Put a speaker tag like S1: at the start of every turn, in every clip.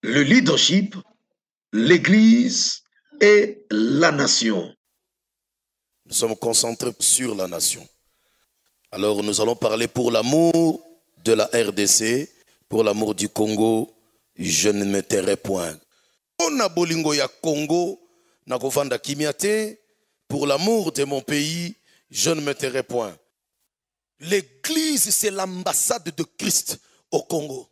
S1: Le leadership, l'Église et la nation.
S2: Nous sommes concentrés sur la nation. Alors nous allons parler pour l'amour de la RDC, pour l'amour du Congo, je ne me tairai point. On bolingo ya Congo, na kovanda kimiate, pour l'amour de mon pays, je ne me tairai point. L'Église, c'est l'ambassade de Christ au Congo.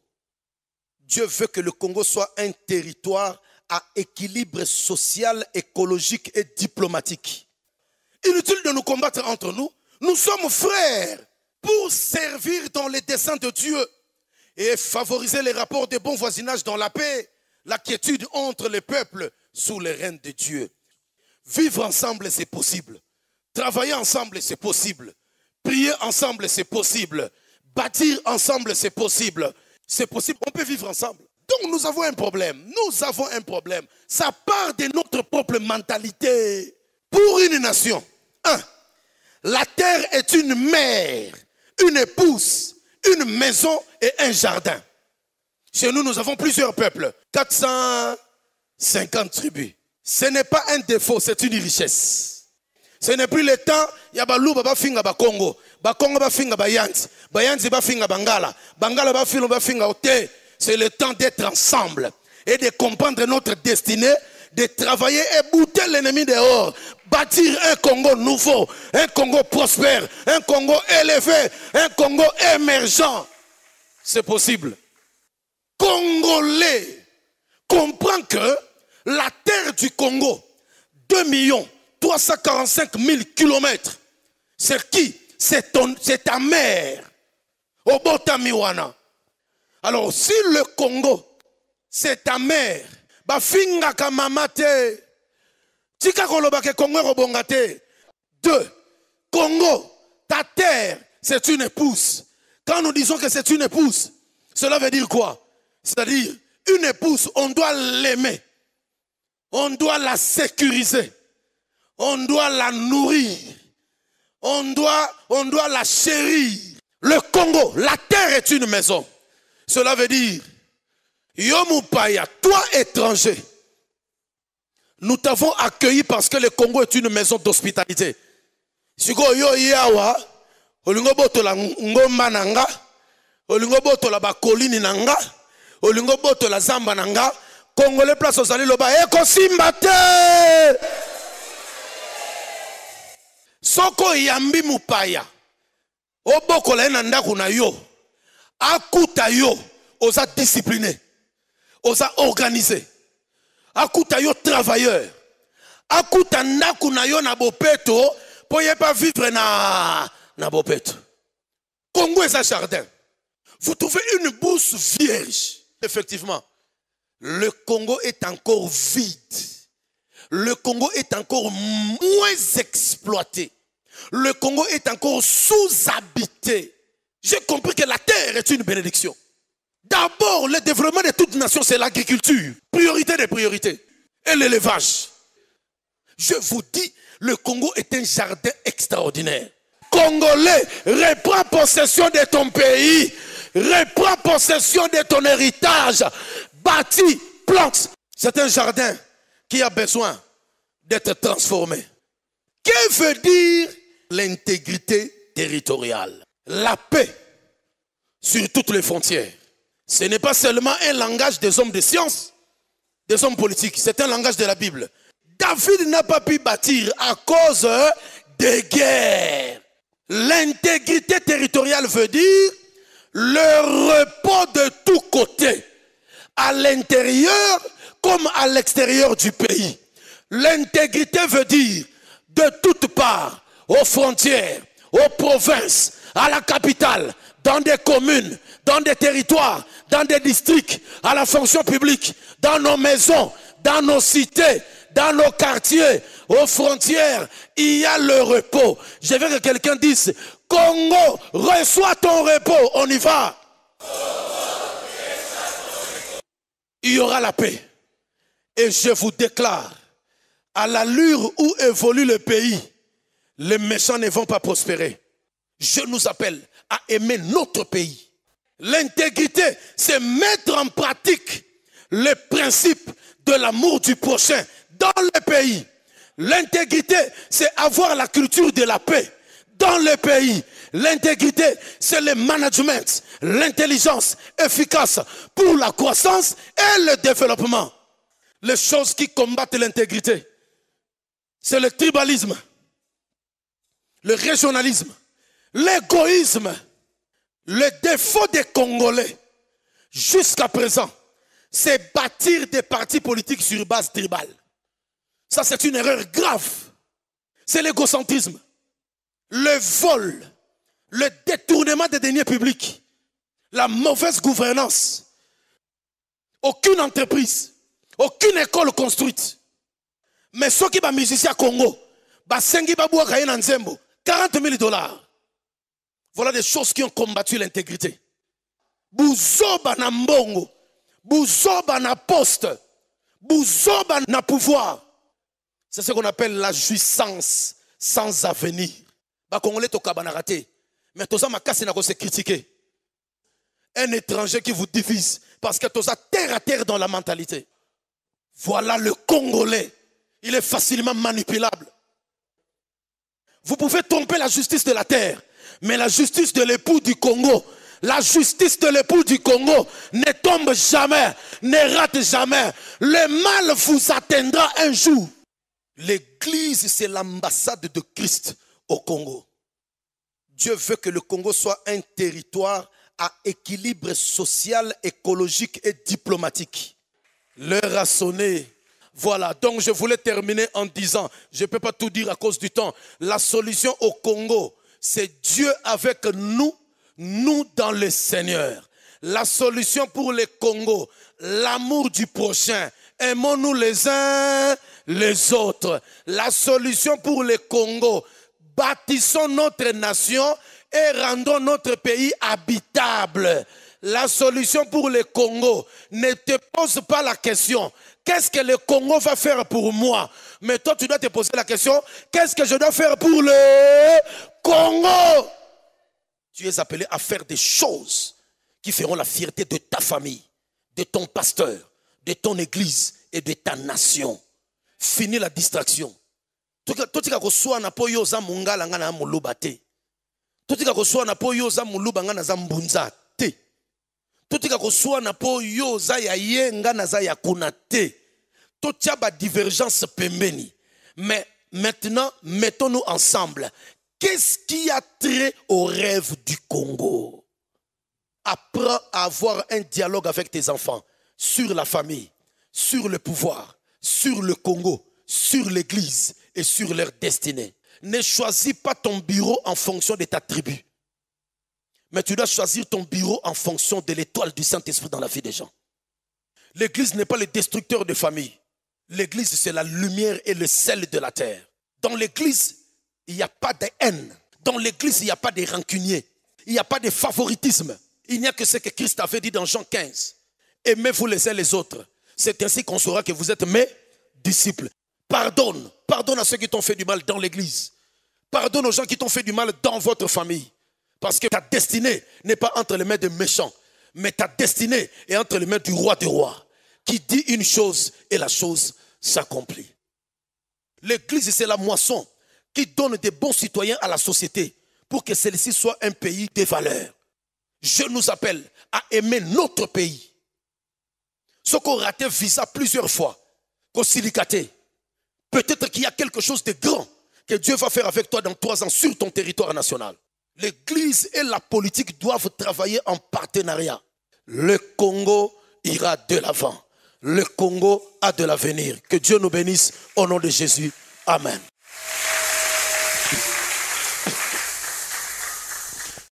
S2: Dieu veut que le Congo soit un territoire à équilibre social, écologique et diplomatique. Inutile de nous combattre entre nous. Nous sommes frères pour servir dans les desseins de Dieu et favoriser les rapports de bon voisinage dans la paix, la quiétude entre les peuples sous les règnes de Dieu. Vivre ensemble, c'est possible. Travailler ensemble, c'est possible. Prier ensemble, c'est possible. Bâtir ensemble, c'est possible. C'est possible, on peut vivre ensemble. Donc nous avons un problème. Nous avons un problème. Ça part de notre propre mentalité. Pour une nation, la terre est une mère, une épouse, une maison et un jardin. Chez nous, nous avons plusieurs peuples. 450 tribus. Ce n'est pas un défaut, c'est une richesse. Ce n'est plus le temps, il y a Balou, Baba Finga, Bakongo. Bakongo, Baba Finga, Bayanti. Bayanti, Baba Finga, Bangala. Bangala, Baba Finga, Ote. C'est le temps d'être ensemble et de comprendre notre destinée, de travailler et bouter l'ennemi dehors. Bâtir un Congo nouveau, un Congo prospère, un Congo élevé, un Congo émergent. C'est possible. Congolais comprend que la terre du Congo, 2 345 000 kilomètres, c'est qui? C'est ta mère. Obotamiwana. Alors si le Congo, c'est ta mère, bafinga kamamate, tika kolobake Congo robongate. 2. Congo, ta terre, c'est une épouse. Quand nous disons que c'est une épouse, cela veut dire quoi? C'est-à-dire, une épouse, on doit l'aimer. On doit la sécuriser. On doit la nourrir. On doit la chérir. Le Congo, la terre est une maison. Cela veut dire, Yomupaya, toi étranger, nous t'avons accueilli parce que le Congo est une maison d'hospitalité. Siko yo yawa, olingo botola ngomba nanga, olingo botola bakolini nanga, olingo botola zamba nanga, Congolais place aux alliés loba, eko simbate! Soko yambi mupaya, obokola enanda kuna yo, akuta yo, osa discipliné, osa organisé, akuta yo travailleur, akuta ndaku na yo na bopeto, pour ne pas vivre na bopeto. Congo est un jardin. Vous trouvez une bourse vierge. Effectivement, le Congo est encore vide. Le Congo est encore moins exploité. Le Congo est encore sous-habité. J'ai compris que la terre est une bénédiction. D'abord, le développement de toute nation, c'est l'agriculture. Priorité des priorités. Et l'élevage. Je vous dis, le Congo est un jardin extraordinaire. Congolais, reprends possession de ton pays. Reprends possession de ton héritage. Bâtis, plante. C'est un jardin qui a besoin d'être transformé. Que veut dire l'intégrité territoriale? La paix sur toutes les frontières. Ce n'est pas seulement un langage des hommes de science, des hommes politiques. C'est un langage de la Bible. David n'a pas pu bâtir à cause des guerres. L'intégrité territoriale veut dire le repos de tous côtés, à l'intérieur comme à l'extérieur du pays. L'intégrité veut dire de toutes parts, aux frontières, aux provinces, à la capitale, dans des communes, dans des territoires, dans des districts, à la fonction publique, dans nos maisons, dans nos cités, dans nos quartiers, aux frontières, il y a le repos. Je veux que quelqu'un dise, Congo, reçois ton repos, on y va. Il y aura la paix. Et je vous déclare, à l'allure où évolue le pays, les méchants ne vont pas prospérer. Je nous appelle à aimer notre pays. L'intégrité, c'est mettre en pratique les principes de l'amour du prochain dans le pays. L'intégrité, c'est avoir la culture de la paix dans le pays. L'intégrité, c'est le management, l'intelligence efficace pour la croissance et le développement. Les choses qui combattent l'intégrité, c'est le tribalisme, le régionalisme, l'égoïsme. Le défaut des Congolais, jusqu'à présent, c'est bâtir des partis politiques sur base tribale. Ça, c'est une erreur grave. C'est l'égocentrisme, le vol, le détournement des deniers publics, la mauvaise gouvernance. Aucune entreprise, aucune école construite. Mais ceux qui sont musiciens à Congo, 40 000 $. Voilà des choses qui ont combattu l'intégrité. Bouzoba na mbongo, bouzoba na poste, bouzoba na pouvoir. C'est ce qu'on appelle la jouissance sans avenir. Ba Congolais to kabana raté. Mais tout ça ma casse n'a pas se critiquer. Un étranger qui vous divise parce que tout ça terre à terre dans la mentalité. Voilà le Congolais. Il est facilement manipulable. Vous pouvez tromper la justice de la terre. Mais la justice de l'époux du Congo, la justice de l'époux du Congo ne tombe jamais, ne rate jamais. Le mal vous atteindra un jour. L'église, c'est l'ambassade de Christ au Congo. Dieu veut que le Congo soit un territoire à équilibre social, écologique et diplomatique. L'heure a sonné. Voilà, donc je voulais terminer en disant, je ne peux pas tout dire à cause du temps, la solution au Congo, c'est Dieu avec nous, nous dans le Seigneur. La solution pour le Congo, l'amour du prochain. Aimons-nous les uns les autres. La solution pour le Congo, bâtissons notre nation et rendons notre pays habitable. La solution pour le Congo, ne te pose pas la question, qu'est-ce que le Congo va faire pour moi? Mais toi, tu dois te poser la question, qu'est-ce que je dois faire pour le Congo? Tu es appelé à faire des choses qui feront la fierté de ta famille, de ton pasteur, de ton église et de ta nation. Finis la distraction. Totika koswa na po yo za mungala ngana muluba te. Totika koswa na po yo za muluba ngana za mbunza te. Totika koswa na po yo za ya yenga na za ya kuna te. Totia ba divergence pembeni. Mais maintenant, mettons-nous ensemble. Qu'est-ce qui a trait au rêve du Congo? Apprends à avoir un dialogue avec tes enfants sur la famille, sur le pouvoir, sur le Congo, sur l'église et sur leur destinée. Ne choisis pas ton bureau en fonction de ta tribu. Mais tu dois choisir ton bureau en fonction de l'étoile du Saint-Esprit dans la vie des gens. L'église n'est pas le destructeur de famille. L'église, c'est la lumière et le sel de la terre. Dans l'église, il n'y a pas de haine. Dans l'église, il n'y a pas de rancunier. Il n'y a pas de favoritisme. Il n'y a que ce que Christ avait dit dans Jean 15. Aimez-vous les uns les autres. C'est ainsi qu'on saura que vous êtes mes disciples. Pardonne. Pardonne à ceux qui t'ont fait du mal dans l'église. Pardonne aux gens qui t'ont fait du mal dans votre famille. Parce que ta destinée n'est pas entre les mains des méchants. Mais ta destinée est entre les mains du roi des rois. Qui dit une chose et la chose s'accomplit. L'église, c'est la moisson qui donne des bons citoyens à la société pour que celle-ci soit un pays de valeurs. Je nous appelle à aimer notre pays. Ce qu'on raté visa plusieurs fois, qu'on silicaté. Peut-être qu'il y a quelque chose de grand que Dieu va faire avec toi dans 3 ans sur ton territoire national. L'église et la politique doivent travailler en partenariat. Le Congo ira de l'avant. Le Congo a de l'avenir. Que Dieu nous bénisse au nom de Jésus. Amen.